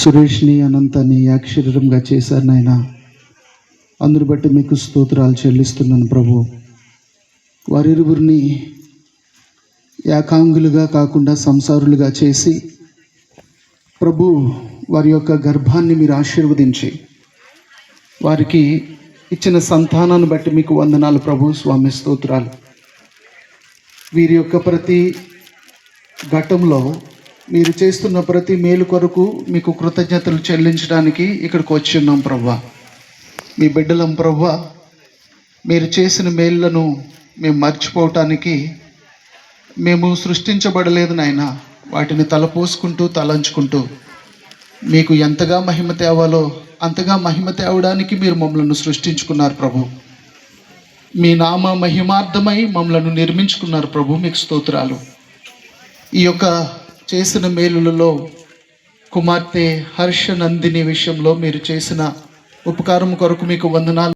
సురేష్ని అనంతాన్ని యాక్షరీరంగా చేశారు నాయన. అందుని బట్టి మీకు స్తోత్రాలు చెల్లిస్తున్నాను ప్రభు. వారిరువురిని ఏకాంగులుగా కాకుండా సంసారులుగా చేసి ప్రభు వారి యొక్క గర్భాన్ని మీరు ఆశీర్వదించి వారికి ఇచ్చిన సంతానాన్ని బట్టి మీకు వందనాలు ప్రభు. స్వామి స్తోత్రాలు. వీరి యొక్క ప్రతి ఘట్టంలో మీరు చేస్తున్న ప్రతి మేలు కొరకు మీకు కృతజ్ఞతలు చెల్లించడానికి ఇక్కడికి వచ్చి ఉన్నాం ప్రభా. మీ బిడ్డలం ప్రభా. మీరు చేసిన మేళ్లను మేము మర్చిపోవటానికి మేము సృష్టించబడలేదు నాయన. వాటిని తలపోసుకుంటూ తలంచుకుంటూ మీకు ఎంతగా మహిమ తేవాలో అంతగా మహిమ తేవడానికి మీరు మమ్మల్ని సృష్టించుకున్నారు ప్రభు. మీ నామ మహిమార్థమై మమ్మల్ని నిర్మించుకున్నారు ప్రభు. మీకు స్తోత్రాలు. ఈ యొక్క చేసిన మేలులలో కుమార్తె హర్ష నందిని విషయంలో మీరు చేసిన ఉపకారం కొరకు మీకు వందనాలు.